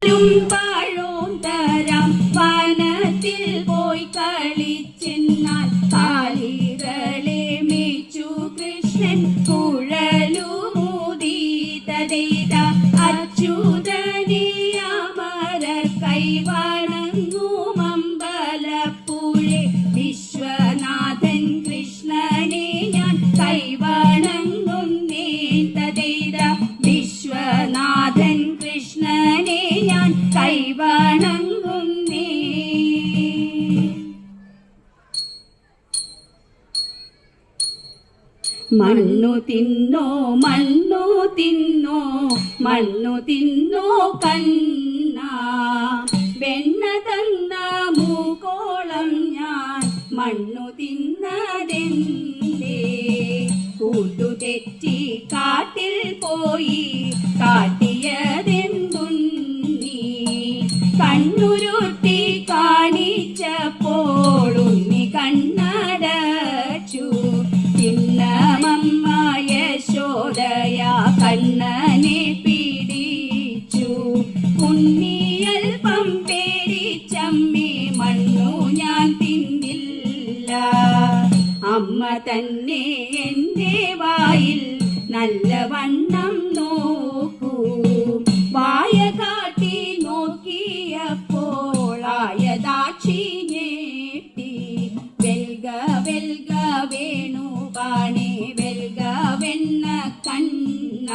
പഴവും തരാം വനത്തിൽ പോയി കളിച്ചെന്നാൽ കാലികളെ മേച്ചു കൃഷ്ണൻ കുഴലുമൂതി തരേത അച്യുതനെ അമര കൈവണങ്ങും അമ്പലപ്പുഴെ വിശ്വനാഥൻ കൃഷ്ണനെ ഞാൻ കൈവണങ്ങുന്നേ തരേത വിശ്വനാഥൻ കൃഷ്ണനെ ഞാൻ കൈവണങ്ങുന്നേ. മണ്ണു തിന്നോ മണ്ണു തിന്നോ മണ്ണു തിന്നോ കണ്ണ വെണ്ണ തന്ന മൂക്കോളം ഞാൻ മണ്ണു തിന്നതെന്തേ കൂട്ടുതെറ്റി കാട്ടിൽ പോയി കാട്ടിയതെന്തുണ്ണി കണ്ണുരുട്ടി കാണിച്ചപ്പോൾ ഉണ്ണി കണ്ണടച്ചു ചിന്നമമ്മ യശോദയ കണ്ണനെ പിടിച്ചു ഉണ്ണിയൽപ്പം പേടിച്ചമ്മേ മണ്ണു ഞാൻ തിന്നില്ല അമ്മ തന്നെ എന്റെ വായിൽ നല്ലവണ്ണം നോക്കൂ വായ കാട്ടി നോക്കിയപ്പോൾ ആയതാക്ഷി ഞെട്ടി വെൽഗ വെൽഗ വേണുപാണി വെൽഗ വെണ്ണ കണ്ണ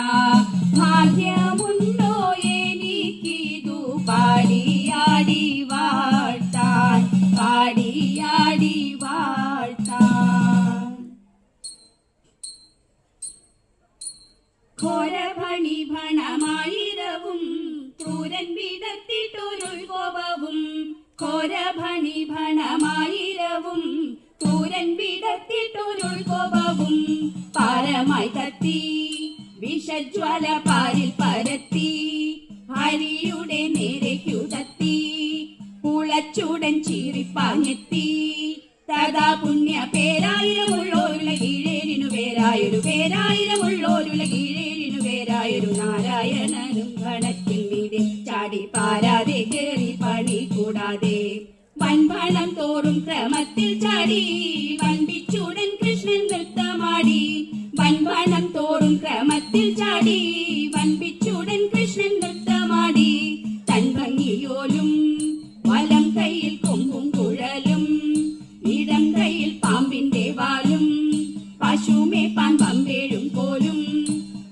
ഭാഗ്യമുണ്ടോ എനിക്കിതു പാടിയാടി വാഴ്ത്താൻ പാടിയാടി വാഴ്ത്താൻ. ഘോരഭണി ഭണമായിരവും ക്രൂരൻ വിടത്തിട്ടൊരുൾകോപവും ഘോരഭണി ഭണമായിരവും ക്രൂരൻ വിടത്തിട്ടൊരുൾകോപവും പാരമായി കത്തി വിഷജ്വല പാരിൽ പരത്തി ഹരിയുടെ നേരേക്കുതത്തി പുളച്ചുടൻ ചീറിപ്പാഞ്ഞെത്തി തഥാ പുണ്യ പേരായിരമുള്ളോരുല കീഴേരിനു പേരായൊരു പേരായിരമുള്ളോരുല കീഴേരിനു പേരായൊരു നാരായണനും ഗണത്തിൽ മീതെ ചാടി പാരാതെ കേറി പണി കൂടാതെ വൻപണം തോറും ക്രമത്തിൽ ചാടി വൻപിച്ചുടൻ കൃഷ്ണൻ നൃത്തമാടി വൻപണം തോറും ക്രമത്തിൽ ചാടി വൻപിച്ചുടൻ കൃഷ്ണൻ നൃത്തമാടി തൻ ഭംഗിയോലും വലം കയ്യിൽ കൊമ്പും കുഴലും ഇടം കയ്യിൽ പാമ്പിന്റെ വാലും പശുമേപ്പാൻ പമ്പേഴും പോലും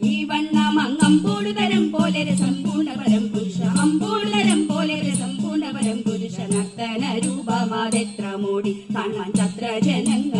ഈ വണ്ണം അമ്പൂടുതരം പോലെ രസംപൂർണപരം പുരുഷ അമ്പൂടുതരം പോലെ രസംപൂർണപരം പുരുഷ നർത്തന രൂപമാതെത്ര മൂടി കാണാൻ ചത്ര ജനങ്ങൾ